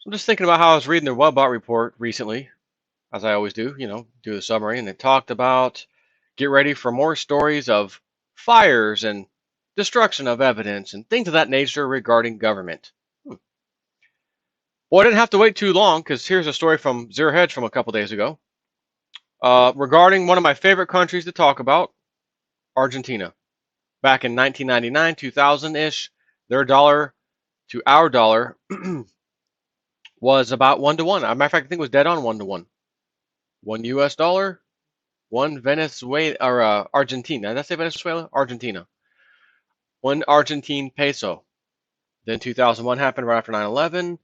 So I'm just thinking about how I was reading the Webbot report recently, as I always do, do the summary, and it talked about get ready for more stories of fires and destruction of evidence and things of that nature regarding government. Hmm. Well, I didn't have to wait too long because here's a story from Zero Hedge from a couple days ago regarding one of my favorite countries to talk about, Argentina. Back in 1999, 2000-ish, their dollar to our dollar was about 1 to 1. As a matter of fact, I think it was dead on 1 to 1. 1 US dollar, one Venezuela or Argentina. Did I say Venezuela? Argentina. One Argentine peso. Then 2001 happened right after 9/11.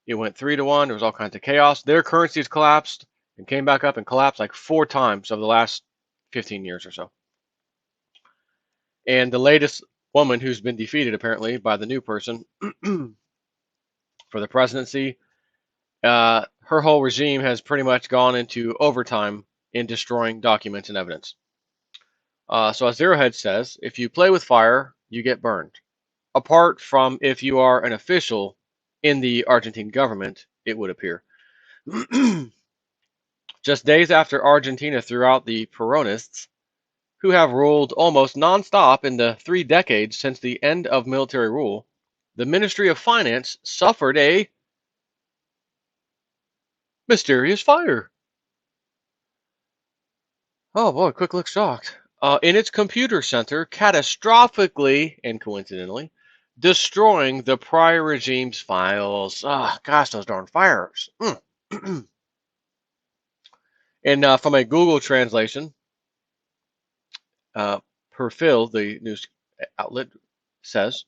It went 3 to 1. There was all kinds of chaos. Their currencies collapsed and came back up and collapsed like 4 times over the last 15 years or so. And the latest woman who's been defeated apparently by the new person for the presidency, her whole regime has pretty much gone into overtime in destroying documents and evidence. So as Zerohead says, if you play with fire, you get burned. Apart from if you are an official in the Argentine government, it would appear. Just days after Argentina threw out the Peronists, who have ruled almost nonstop in the 3 decades since the end of military rule, the Ministry of Finance suffered a mysterious fire. Oh boy, quick look shocked. In its computer center, catastrophically and coincidentally, destroying the prior regime's files. Ah, gosh, those darn fires. And from a Google translation, per Phil, the news outlet, says,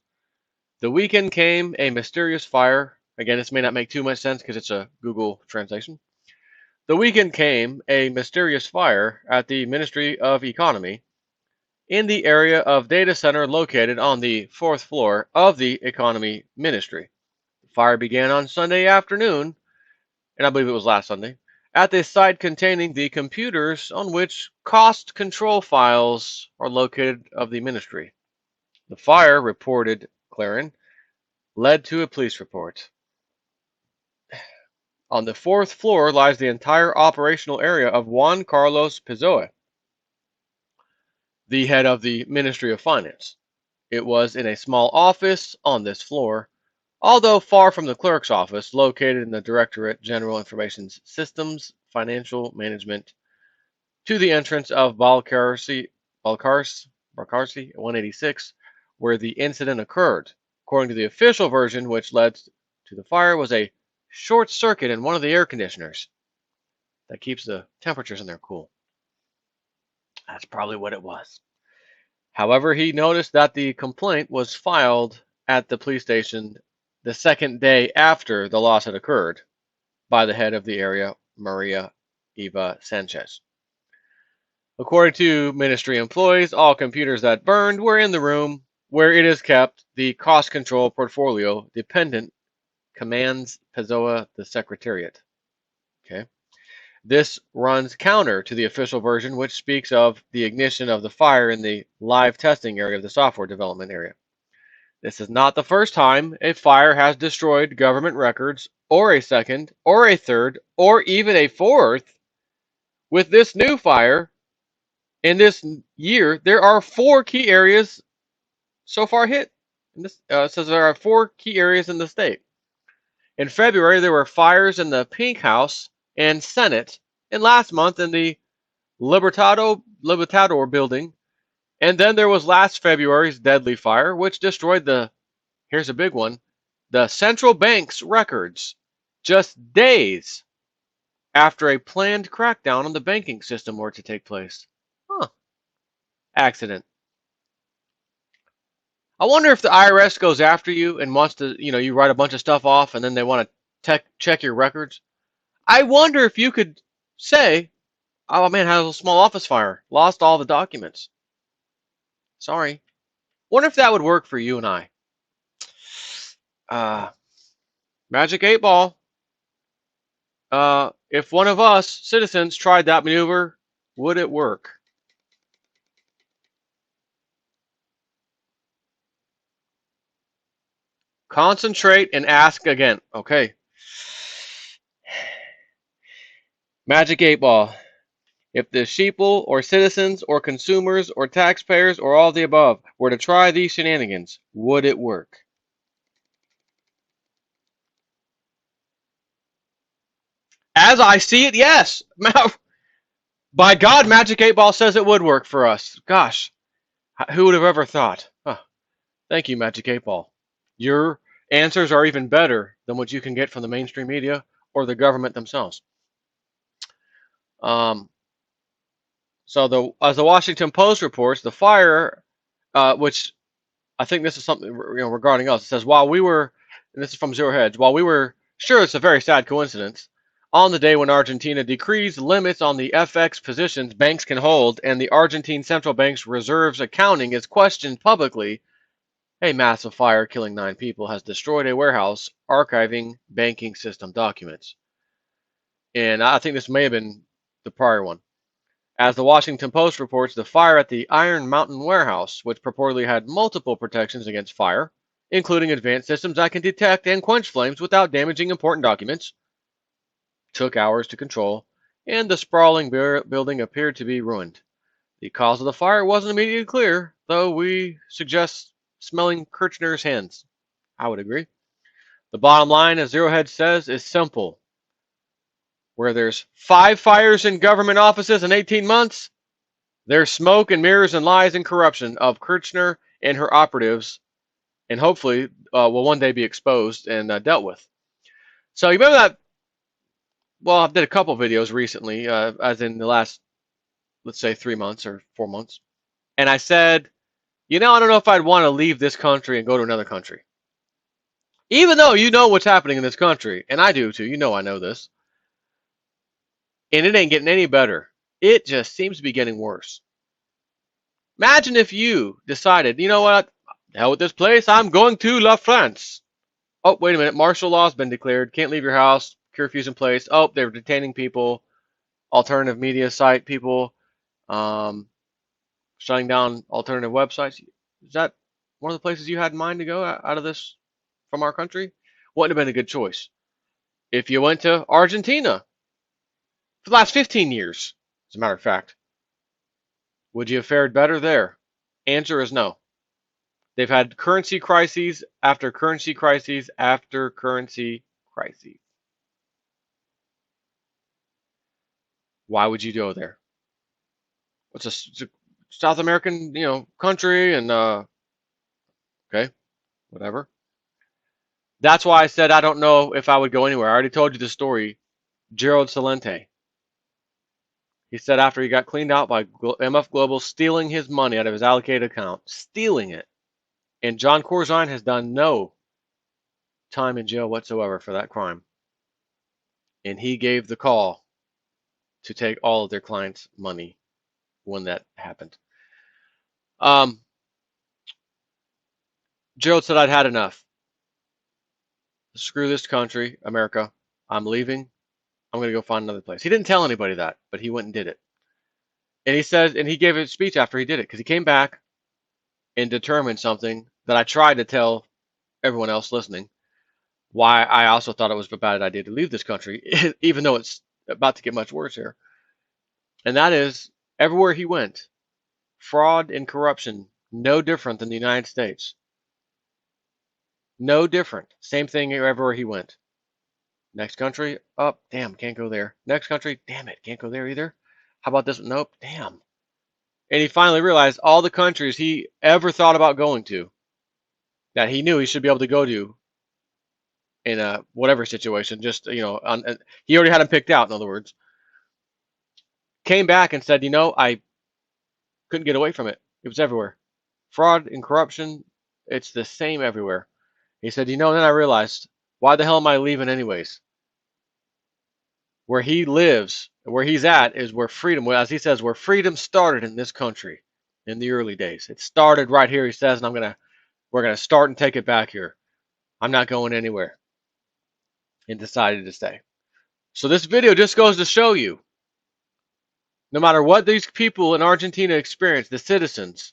the weekend came a mysterious fire. Again, this may not make too much sense because it's a Google translation. The weekend came a mysterious fire at the Ministry of Economy in the area of data center located on the 4th floor of the Economy Ministry. The fire began on Sunday afternoon, and I believe it was last Sunday, at the site containing the computers on which cost control files are located of the ministry. The fire, reported Clarin, led to a police report. On the 4th floor lies the entire operational area of Juan Carlos Pizzoa, the head of the Ministry of Finance. It was in a small office on this floor, although far from the clerk's office, located in the Directorate General Information Systems, Financial Management, to the entrance of Balcarce 186, where the incident occurred. According to the official version, which led to the fire, was a short circuit in one of the air conditioners that keeps the temperatures in there cool. That's probably what it was. However, he noticed that the complaint was filed at the police station the second day after the loss had occurred by the head of the area, Maria Eva Sanchez. According to ministry employees, all computers that burned were in the room where it is kept. The cost control portfolio dependent commands Pezzoa the Secretariat. Okay. This runs counter to the official version, which speaks of the ignition of the fire in the live testing area of the software development area. This is not the first time a fire has destroyed government records, or a second, or a third, or even a fourth. With this new fire, in this year, there are 4 key areas so far hit. This says there are 4 key areas in the state. In February, there were fires in the Pink House and Senate, and last month in the Libertador building. And then there was last February's deadly fire, which destroyed here's a big one, the central bank's records, just days after a planned crackdown on the banking system were to take place. Huh. Accident. I wonder if the IRS goes after you and wants to, you write a bunch of stuff off and then they want to check your records. I wonder if you could say, oh man, had a small office fire, lost all the documents. Sorry. Wonder if that would work for you and I. Magic 8 ball. If one of us citizens tried that maneuver, would it work? Concentrate and ask again. Okay. Magic 8 Ball. If the sheeple or citizens or consumers or taxpayers or all the above were to try these shenanigans, would it work? As I see it, yes. By God, Magic 8 Ball says it would work for us. Gosh, who would have ever thought? Huh. Thank you, Magic 8 Ball. Your answers are even better than what you can get from the mainstream media or the government themselves. Um, as the Washington Post reports, the fire, which I think this is something regarding us. It says while we were, and this is from Zero Hedge, while we were sure it's a very sad coincidence, on the day when Argentina decrees limits on the FX positions banks can hold, and the Argentine central bank's reserves accounting is questioned publicly, a massive fire killing 9 people has destroyed a warehouse archiving banking system documents. And I think this may have been the prior one. As the Washington Post reports, the fire at the Iron Mountain warehouse, which purportedly had multiple protections against fire, including advanced systems that can detect and quench flames without damaging important documents, took hours to control, and the sprawling building appeared to be ruined. The cause of the fire wasn't immediately clear, though we suggest smelling Kirchner's hands. I would agree. The bottom line, as Zero Hedge says, is simple. Where there's 5 fires in government offices in 18 months, there's smoke and mirrors and lies and corruption of Kirchner and her operatives, and hopefully will one day be exposed and dealt with. So you remember that? Well, I did a couple videos recently, as in the last, let's say, 3 months or 4 months, and I said, I don't know if I'd want to leave this country and go to another country. Even though you know what's happening in this country, and I do too, I know this, and it ain't getting any better. It just seems to be getting worse. Imagine if you decided, you know what, hell with this place, I'm going to La France. Oh, wait a minute, martial law's been declared, can't leave your house, curfew's in place. Oh, they're detaining people, alternative media site people, um, shutting down alternative websites. Is that one of the places you had in mind to go out of this from our country? Wouldn't have been a good choice. If you went to Argentina for the last 15 years, as a matter of fact, would you have fared better there? Answer is no. They've had currency crises after currency crises after currency crises. Why would you go there? It's a South American, country, and okay, whatever. That's why I said I don't know if I would go anywhere. I already told you the story. Gerald Celente. He said after he got cleaned out by MF Global stealing his money out of his allocated account, stealing it, and John Corzine has done no time in jail whatsoever for that crime. And he gave the call to take all of their clients' money when that happened. Gerald said I'd had enough. Screw this country, America. I'm leaving. I'm going to go find another place. He didn't tell anybody that, but he went and did it. And he gave a speech after he did it because he came back and determined something that I tried to tell everyone else listening. Why I also thought it was a bad idea to leave this country, even though it's about to get much worse here. And that is everywhere he went, fraud and corruption, no different than the United States. No different. Same thing everywhere he went. Next country, oh, damn, can't go there. Next country, damn it, can't go there either. How about this one? Nope, damn. And he finally realized all the countries he ever thought about going to, that he knew he should be able to go to in a whatever situation, just, he already had them picked out, in other words, came back and said, I couldn't get away from it. It was everywhere. Fraud and corruption, it's the same everywhere. He said, then I realized, why the hell am I leaving anyways? Where he lives, where he's at, is where freedom, as he says, where freedom started in this country in the early days. It started right here, he says, and we're gonna start and take it back here. I'm not going anywhere. And decided to stay. So this video just goes to show you, no matter what these people in Argentina experience, the citizens,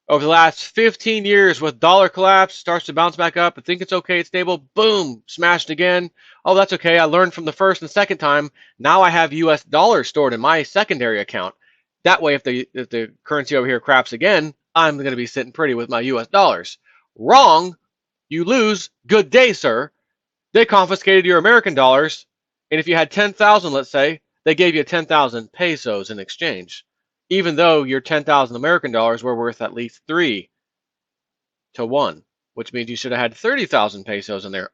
Over the last 15 years, with dollar collapse, starts to bounce back up. I think it's okay, it's stable. Boom, smashed again. Oh, that's okay. I learned from the first and second time. Now I have US dollars stored in my secondary account. That way, if the currency over here craps again, I'm going to be sitting pretty with my US dollars. Wrong. You lose. Good day, sir. They confiscated your American dollars, and if you had 10,000, let's say, they gave you 10,000 pesos in exchange, even though your 10,000 American dollars were worth at least 3 to 1, which means you should have had 30,000 pesos in there.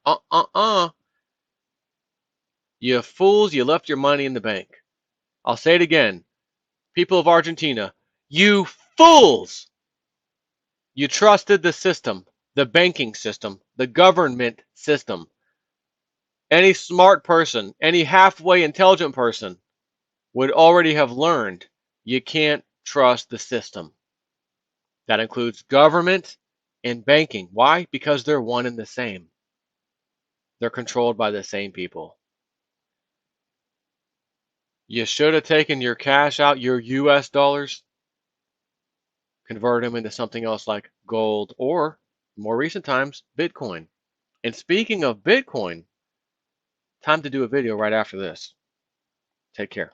You fools, you left your money in the bank. I'll say it again. People of Argentina, you fools! You trusted the system, the banking system, the government system. Any smart person, any halfway intelligent person would already have learned you can't trust the system. That includes government and banking. Why? Because they're one and the same. They're controlled by the same people. You should have taken your cash out, your US dollars, converted them into something else like gold or, more recent times, Bitcoin. And speaking of Bitcoin, time to do a video right after this. Take care.